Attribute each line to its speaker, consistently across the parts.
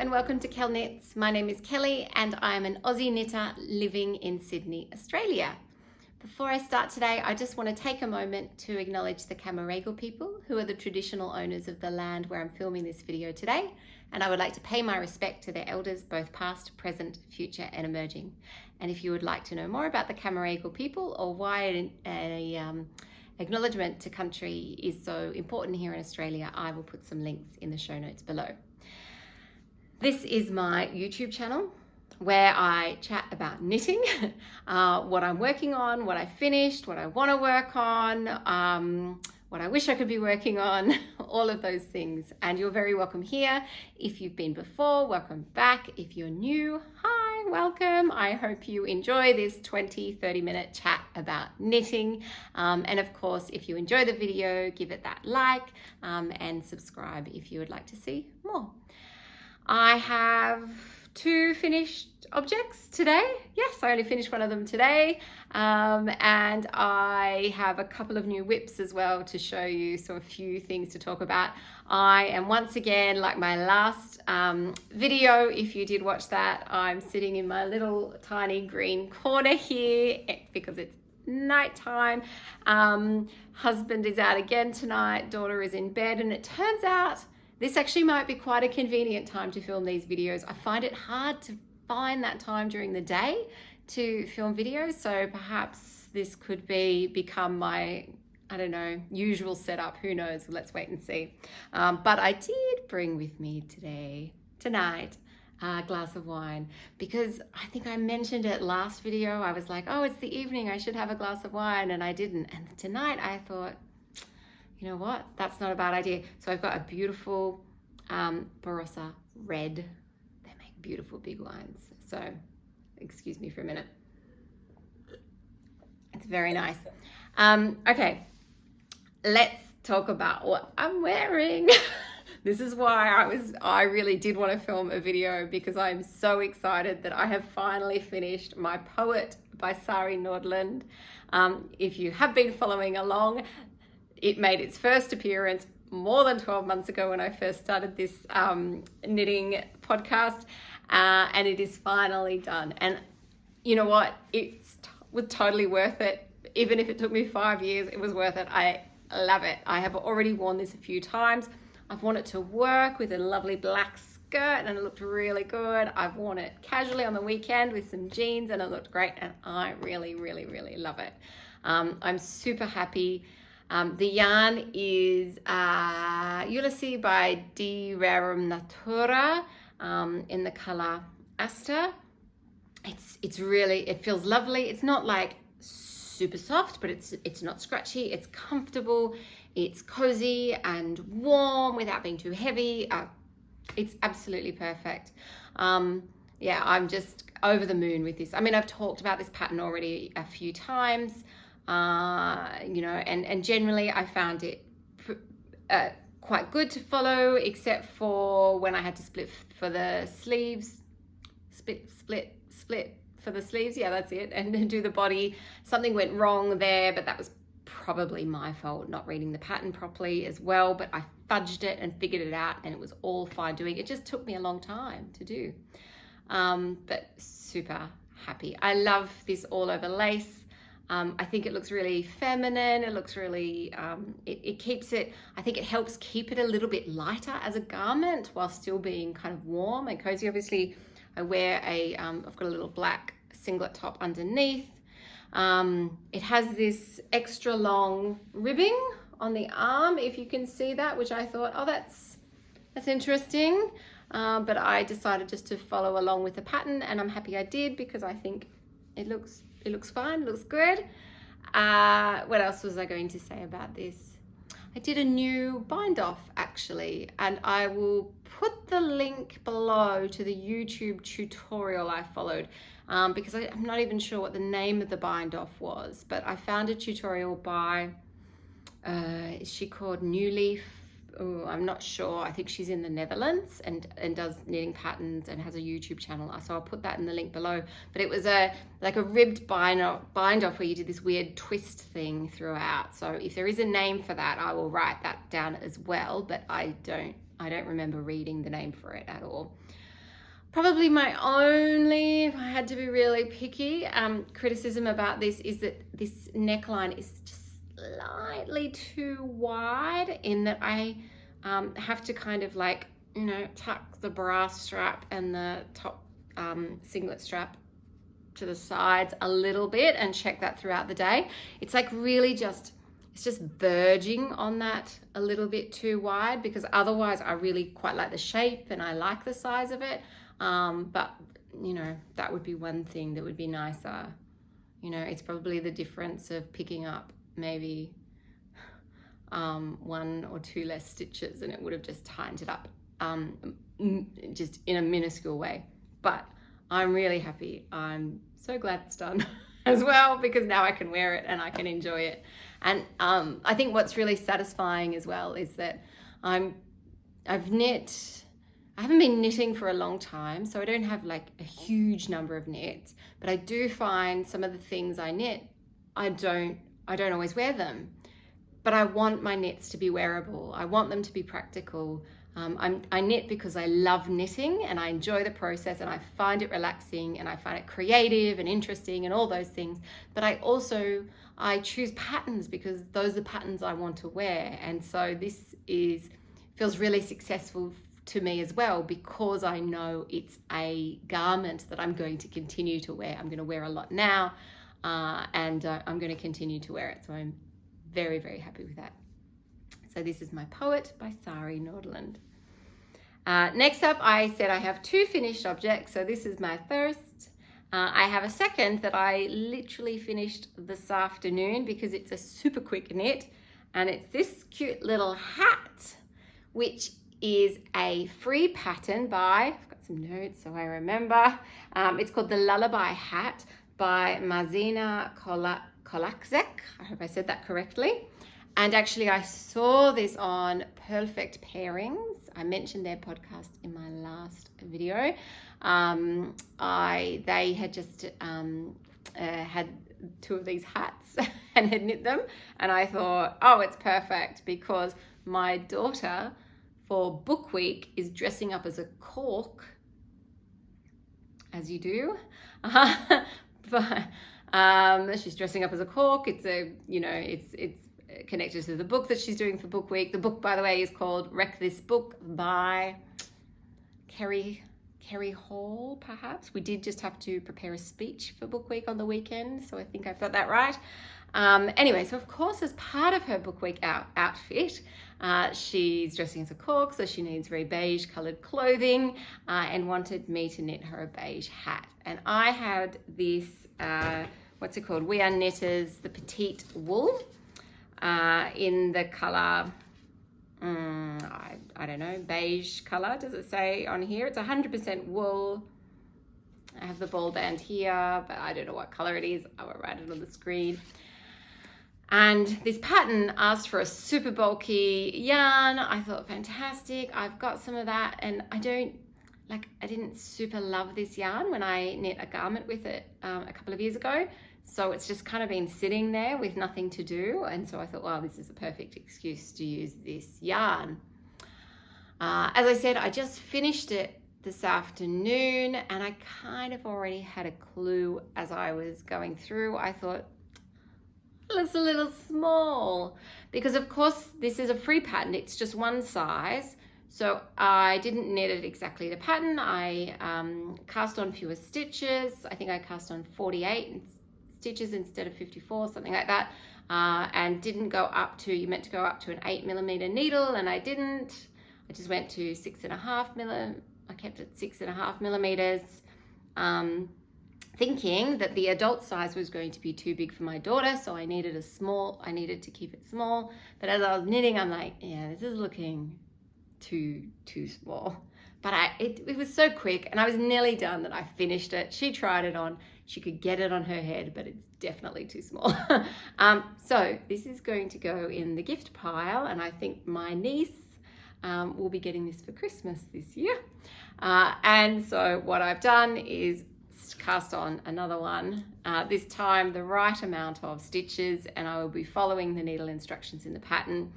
Speaker 1: and welcome to Kel Knits. My name is Kelly and I'm an Aussie knitter living in Sydney, Australia. Before I start today, I just want to take a moment to acknowledge the Camaragal people who are the traditional owners of the land where I'm filming this video today, and I would like to pay my respect to their elders, both past, present, future and emerging. And if you would like to know more about the Camaragal people or why acknowledgement to country is so important here in Australia, I will put some links in the show notes below. This is my YouTube channel where I chat about knitting, what I'm working on, what I finished, what I want to work on, what I wish I could be working on, all of those things. And you're very welcome here. If you've been before, welcome back. If you're new, hi, welcome. I hope you enjoy this 20-30 minute chat about knitting. And of course, if you enjoy the video, give it that like and subscribe if you would like to see more. I have 2 finished objects today. Yes, I only finished one of them today. And I have a couple of new whips as well to show you, so a few things to talk about. I am once again, like my last video, if you did watch that, I'm sitting in my little tiny green corner here because it's nighttime. Husband is out again tonight, daughter is in bed, and it turns out this actually might be quite a convenient time to film these videos. I find it hard to find that time during the day to film videos, so perhaps this could become my, I don't know, usual setup. Who knows? Let's wait and see. But I did bring with me tonight, a glass of wine, because I think I mentioned it last video. I was like, oh, it's the evening, I should have a glass of wine, and I didn't. And tonight I thought, you know what? That's not a bad idea. So I've got a beautiful Barossa red. They make beautiful big wines. So excuse me for a minute. It's very nice. Okay, let's talk about what I'm wearing. This is why I really did want to film a video, because I'm so excited that I have finally finished my Poet by Sari Nordlund. If you have been following along, it made its first appearance more than 12 months ago when I first started this knitting podcast, and it is finally done. And you know what? It was totally worth it. Even if it took me 5 years, it was worth it. I love it. I have already worn this a few times. I've worn it to work with a lovely black skirt and it looked really good. I've worn it casually on the weekend with some jeans and it looked great, and I really, really, really love it. I'm super happy. The yarn is Ulysse by Rerum Natura in the color Aster. It's really, it feels lovely. It's not like super soft, but it's not scratchy. It's comfortable. It's cozy and warm without being too heavy. It's absolutely perfect. Yeah, I'm just over the moon with this. I mean, I've talked about this pattern already a few times. You know, and generally I found it quite good to follow, except for when I had to split for the sleeves, split for the sleeves. Yeah, that's it. And then do the body. Something went wrong there, but that was probably my fault, not reading the pattern properly as well. But I fudged it and figured it out, and it was all fine doing. It just took me a long time to do. But super happy. I love this all over lace. I think it looks really feminine. It looks really, it keeps it, I think it helps keep it a little bit lighter as a garment while still being kind of warm and cozy. Obviously, I wear I've got a little black singlet top underneath. It has this extra long ribbing on the arm, if you can see that, which I thought, oh, that's interesting. But I decided just to follow along with the pattern, and I'm happy I did, because I think it looks fine, looks good. What else was I going to say about this? I did a new bind off actually, and I will put the link below to the YouTube tutorial I followed, because I'm not even sure what the name of the bind off was, but I found a tutorial by, is she called New Leaf? Oh, I'm not sure. I think she's in the Netherlands and does knitting patterns and has a YouTube channel. So I'll put that in the link below. But it was like a ribbed bind off where you did this weird twist thing throughout. So if there is a name for that, I will write that down as well. But I don't remember reading the name for it at all. Probably my only, if I had to be really picky, criticism about this is that this neckline is just slightly too wide, in that I have to kind of like, you know, tuck the bra strap and the top singlet strap to the sides a little bit and check that throughout the day. It's like really just, it's just verging on that a little bit too wide, because otherwise I really quite like the shape and I like the size of it. But you know, that would be one thing that would be nicer. You know, it's probably the difference of picking up maybe 1 or 2 less stitches, and it would have just tightened it up just in a minuscule way. But I'm really happy. I'm so glad it's done as well, because now I can wear it and I can enjoy it. And I think what's really satisfying as well is that I haven't been knitting for a long time, so I don't have like a huge number of knits, but I do find some of the things I knit, I don't always wear them, but I want my knits to be wearable. I want them to be practical. I knit because I love knitting and I enjoy the process and I find it relaxing and I find it creative and interesting and all those things. But I choose patterns because those are the patterns I want to wear. And so this feels really successful to me as well, because I know it's a garment that I'm going to continue to wear. I'm going to wear a lot now, and I'm going to continue to wear it. So I'm very, very happy with that. So this is my Poet by Sari, Nordlund. Next up, I said I have 2 finished objects. So this is my first. I have a second that I literally finished this afternoon because it's a super quick knit, and it's this cute little hat, which is a free pattern by, I've got some notes so I remember, it's called the Lullaby hat by Marina Kolaczek. I hope I said that correctly. And actually I saw this on Purlfect Pairings. I mentioned their podcast in my last video. They had just had 2 of these hats and had knit them, and I thought, oh, it's perfect, because my daughter for book week is dressing up as a cork, as you do. But she's dressing up as a cork. It's it's connected to the book that she's doing for book week. The book, by the way, is called Wreck This Book by Kerry Hall, perhaps. We did just have to prepare a speech for book week on the weekend, so I think I've got that right. Anyway, so of course, as part of her book week outfit, she's dressing as a cork, so she needs very beige colored clothing, and wanted me to knit her a beige hat. And I had this, what's it called? We Are Knitters, the Petite wool, in the color, I don't know, beige color. Does it say on here? It's 100% wool. I have the ball band here, but I don't know what color it is. I will write it on the screen. And this pattern asked for a super bulky yarn. I thought, fantastic, I've got some of that, and I didn't super love this yarn when I knit a garment with it a couple of years ago. So it's just kind of been sitting there with nothing to do. And so I thought, wow, this is a perfect excuse to use this yarn. As I said, I just finished it this afternoon, and I kind of already had a clue as I was going through. I thought, it looks a little small, because of course this is a free pattern. It's just one size. So I didn't knit it exactly to pattern. I cast on fewer stitches. I think I cast on 48 stitches instead of 54, something like that. And didn't go up to, you meant to go up to an 8mm needle, and I didn't. I just went to 6.5mm. I kept it 6.5mm, thinking that the adult size was going to be too big for my daughter, so I needed to keep it small. But as I was knitting, I'm like, yeah, this is looking too small. But it was so quick, and I was nearly done that I finished it. She tried it on. She could get it on her head, but it's definitely too small. So this is going to go in the gift pile, and I think my niece will be getting this for Christmas this year. And so what I've done is cast on another one, this time the right amount of stitches, and I will be following the needle instructions in the pattern.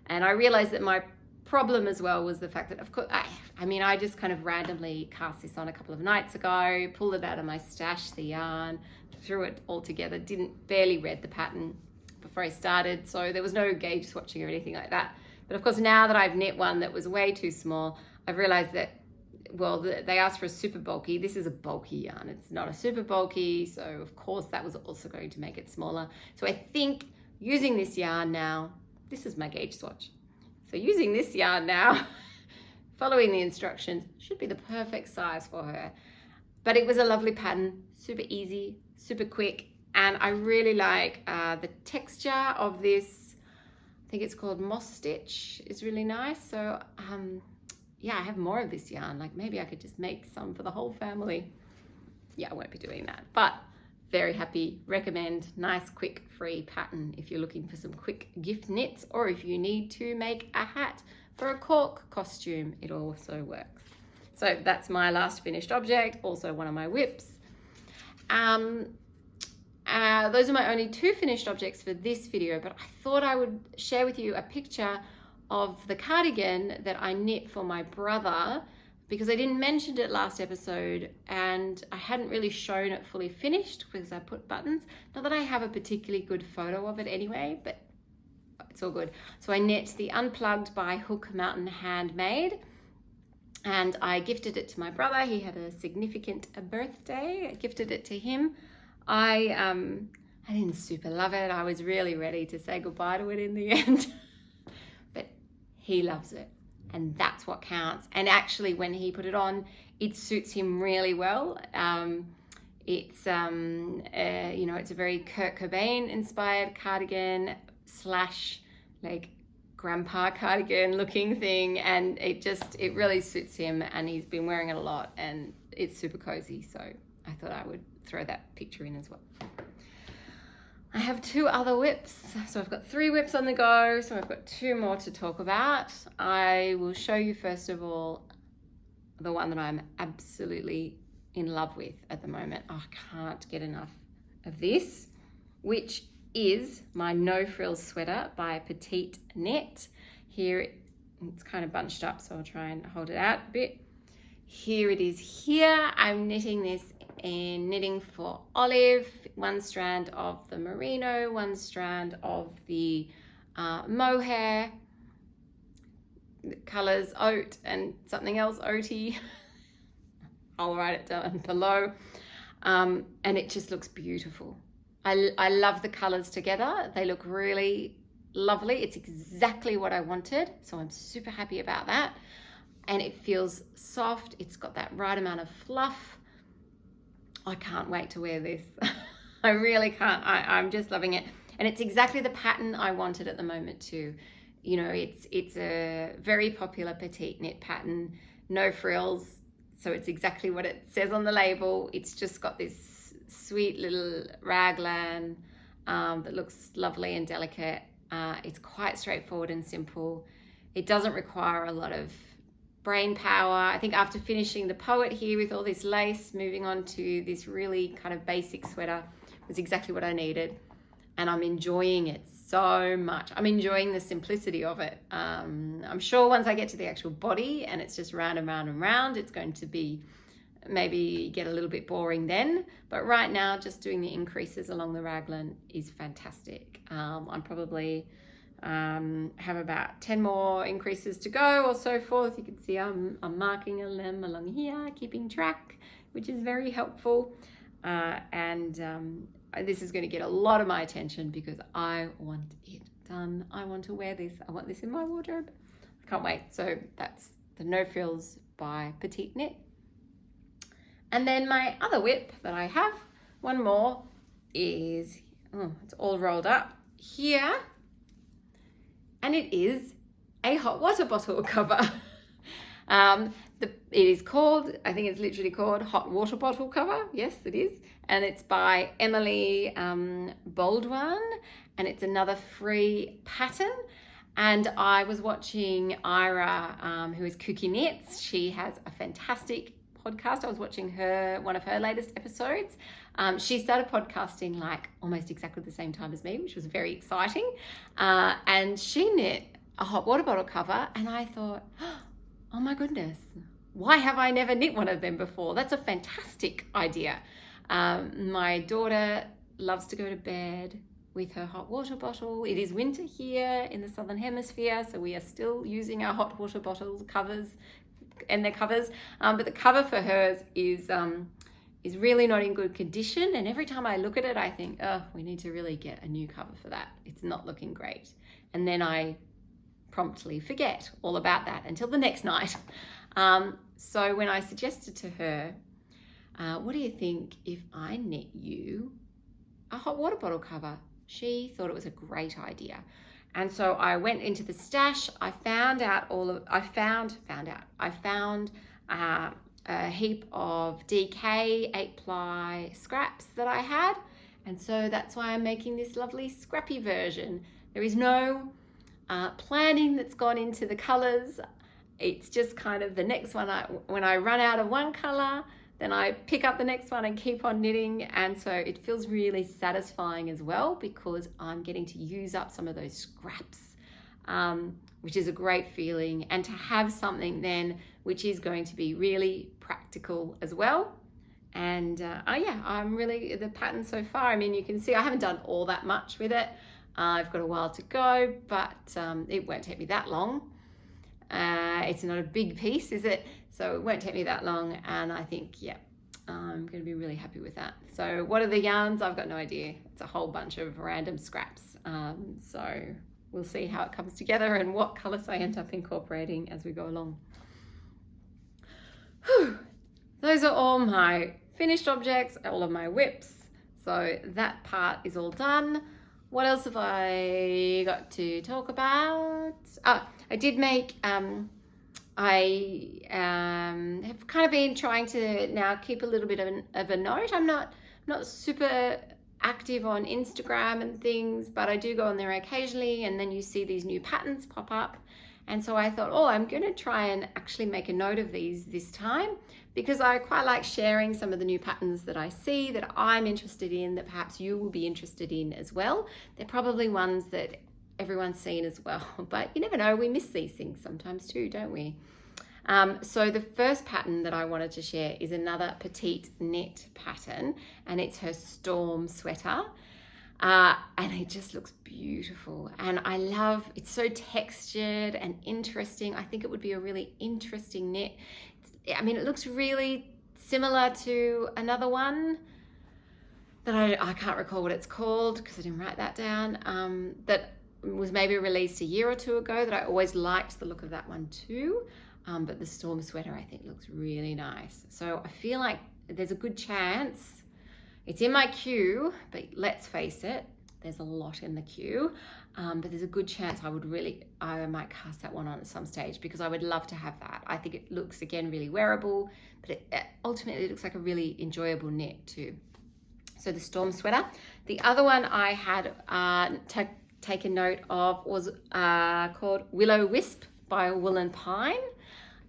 Speaker 1: And I realized that my problem as well was the fact that, of course, I mean, I just kind of randomly cast this on a couple of nights ago, pulled it out of my stash, the yarn, threw it all together, barely read the pattern before I started, so there was no gauge swatching or anything like that. But of course, now that I've knit one that was way too small, I've realized that, well, they asked for a super bulky. This is a bulky yarn. It's not a super bulky, so of course that was also going to make it smaller. So I think using this yarn now, this is my gauge swatch. So using this yarn now, following the instructions, should be the perfect size for her. But it was a lovely pattern, super easy, super quick, and I really like the texture of this. I think it's called moss stitch. It's really nice. So yeah, I have more of this yarn. Like maybe I could just make some for the whole family. Yeah, I won't be doing that, but very happy, recommend. Nice, quick, free pattern if you're looking for some quick gift knits, or if you need to make a hat for a cork costume, it also works. So that's my last finished object, also one of my whips. Those are my only 2 finished objects for this video, but I thought I would share with you a picture of the cardigan that I knit for my brother, because I didn't mention it last episode and I hadn't really shown it fully finished because I put buttons. Not that I have a particularly good photo of it anyway, but it's all good. So I knit the Unplugged by Hook Mountain Handmade, and I gifted it to my brother. He had a significant birthday. I gifted it to him. I didn't super love it. I was really ready to say goodbye to it in the end. But he loves it, and that's what counts. And actually, when he put it on, it suits him really well. It's you know, it's a very Kurt Cobain inspired cardigan slash like grandpa cardigan looking thing, and it really suits him, and he's been wearing it a lot, and it's super cozy. So I thought I would throw that picture in as well. I have 2 other whips. So I've got 3 whips on the go, so I've got 2 more to talk about. I will show you first of all the one that I'm absolutely in love with at the moment. I can't get enough of this, which is my No Frills Sweater by Petite Knit. Here it's kind of bunched up, so I'll try and hold it out a bit. Here it is here. I'm knitting this in Knitting for Olive, 1 strand of the Merino, 1 strand of the Mohair, colors oat and something else oaty. I'll write it down below. And it just looks beautiful. I love the colors together. They look really lovely. It's exactly what I wanted, so I'm super happy about that. And it feels soft. It's got that right amount of fluff. I can't wait to wear this. I really can't. I'm just loving it. And it's exactly the pattern I wanted at the moment too. You know, it's a very popular petite knit pattern, no frills. So it's exactly what it says on the label. It's just got this sweet little raglan that looks lovely and delicate. It's quite straightforward and simple. It doesn't require a lot of brain power. I think after finishing the Poet here with all this lace, moving on to this really kind of basic sweater was exactly what I needed. And I'm enjoying it so much. I'm enjoying the simplicity of it. I'm sure once I get to the actual body and it's just round and round and round, it's going to be maybe get a little bit boring then. But right now, just doing the increases along the raglan is fantastic. I'm probably have about 10 more increases to go or so forth. You can see I'm marking them along here, keeping track, which is very helpful. This is going to get a lot of my attention because I want it done. I want to wear this. I want this in my wardrobe. I can't wait. So that's the No Frills by Petite Knit. And then my other whip that I have, one more, is, it's all rolled up here. And it is a hot water bottle cover. It is called, I think it's literally called Hot Water Bottle Cover. Yes, it is. And it's by Emily Baldwin, and it's another free pattern. And I was watching Ira, who is Kukie Knits. She has a fantastic podcast. I was watching one of her latest episodes. She started podcasting like almost exactly the same time as me, which was very exciting. And she knit a hot water bottle cover, and I thought, oh my goodness, why have I never knit one of them before? That's a fantastic idea. My daughter loves to go to bed with her hot water bottle. It is winter here in the Southern Hemisphere, so we are still using our hot water bottle covers and their covers. But the cover for hers is really not in good condition. And every time I look at it, I think, oh, we need to really get a new cover for that. It's not looking great. And then I promptly forget all about that until the next night. So when I suggested to her, what do you think if I knit you a hot water bottle cover? She thought it was a great idea. And so I went into the stash. I found a heap of DK 8-ply scraps that I had. And so that's why I'm making this lovely scrappy version. There is no planning that's gone into the colors. It's just kind of the next one. When I run out of one color, then I pick up the next one and keep on knitting. And so it feels really satisfying as well, because I'm getting to use up some of those scraps, which is a great feeling. And to have something then which is going to be really practical as well. And oh yeah, I'm really, the pattern so far, I mean, you can see I haven't done all that much with it. I've got a while to go, but it won't take me that long. It's not a big piece, is it? So it won't take me that long, and I think, yeah, I'm going to be really happy with that. So what are the yarns? I've got no idea. It's a whole bunch of random scraps. So we'll see how it comes together and what colours I end up incorporating as we go along. Whew. Those are all my finished objects, all of my whips. So that part is all done. What else have I got to talk about? I did make, I have kind of been trying to now keep a little bit of a note. I'm not super active on Instagram and things, but I do go on there occasionally, and then you see these new patterns pop up. And so I thought, oh, I'm going to try and actually make a note of these this time, because I quite like sharing some of the new patterns that I see that I'm interested in, that perhaps you will be interested in as well. They're probably ones that everyone's seen as well, but you never know, we miss these things sometimes too, don't we? So the first pattern that I wanted to share is another Petite knit pattern, and it's her Storm Sweater. And it just looks beautiful, and I love, it's so textured and interesting. I think it would be a really interesting knit. I mean, it looks really similar to another one that I can't recall what it's called because I didn't write that down, that was maybe released a year or two ago, that I always liked the look of that one too. But the Storm Sweater I think looks really nice. So I feel like there's a good chance. It's in my queue, but let's face it, there's a lot in the queue. But there's a good chance I might cast that one on at some stage, because I would love to have that. I think it looks, again, really wearable, but it ultimately looks like a really enjoyable knit too. So the Storm Sweater. The other one I had taken note of was called Willow Wisp by Wool & Pine.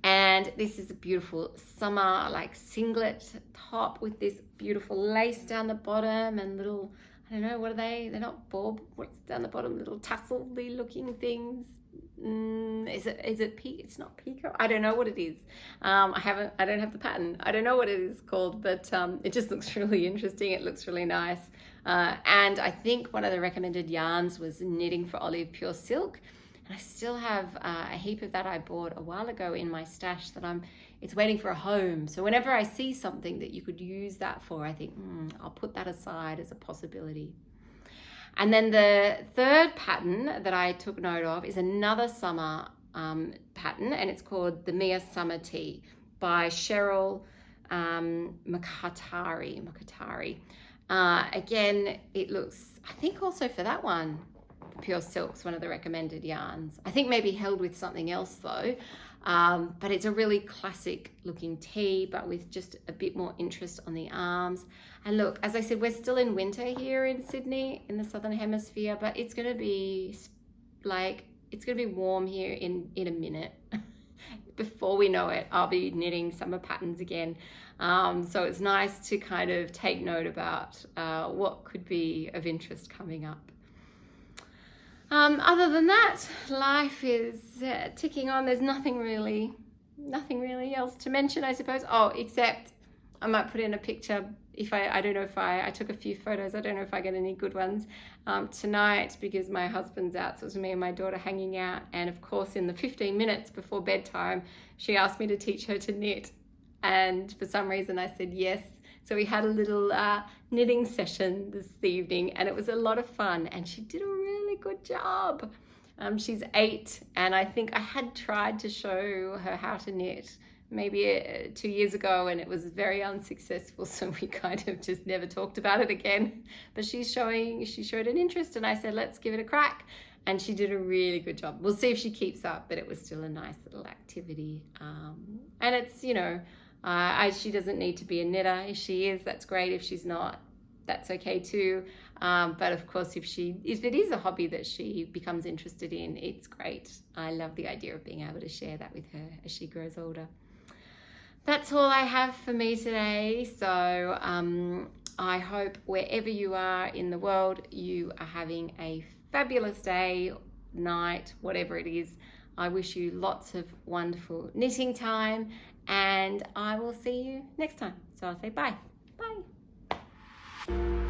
Speaker 1: And this is a beautiful summer like singlet top with this beautiful lace down the bottom and little, I don't know, what are they? They're not bob. What's down the bottom? Little tassel-y looking things. Is it it's not peacock? I don't know what it is. I don't have the pattern. I don't know what it is called, but it just looks really interesting. It looks really nice. And I think one of the recommended yarns was Knitting for Olive Pure Silk. I still have a heap of that I bought a while ago in my stash that it's waiting for a home. So whenever I see something that you could use that for, I think, I'll put that aside as a possibility. And then the third pattern that I took note of is another summer pattern, and it's called the Mia Summer Tea by Cheryl Makatari. Again, it looks, I think also for that one, Pure Silk's one of the recommended yarns. I think maybe held with something else though, but it's a really classic looking tee, but with just a bit more interest on the arms. And look, as I said, we're still in winter here in Sydney in the Southern Hemisphere, but it's going to be warm here in a minute. Before we know it, I'll be knitting summer patterns again. So it's nice to kind of take note about what could be of interest coming up. Other than that, life is ticking on. There's nothing really nothing really else to mention, I suppose. Oh, except I might put in a picture if I don't know if I took a few photos. I don't know if I get any good ones tonight because my husband's out, so it was me and my daughter hanging out. And of course, in the 15 minutes before bedtime, she asked me to teach her to knit. And for some reason I said yes. So we had a little knitting session this evening, and it was a lot of fun, and she did a really good job. She's 8, and I think I had tried to show her how to knit maybe 2 years ago, and it was very unsuccessful, so we kind of just never talked about it again. But she showed an interest, and I said, let's give it a crack, and she did a really good job. We'll see if she keeps up, but it was still a nice little activity. And it's, you know, she doesn't need to be a knitter. If she is, that's great. If she's not, that's okay too. But of course, if it is a hobby that she becomes interested in, it's great. I love the idea of being able to share that with her as she grows older. That's all I have for me today. So I hope wherever you are in the world, you are having a fabulous day, night, whatever it is. I wish you lots of wonderful knitting time, and I will see you next time. So I'll say bye. Bye.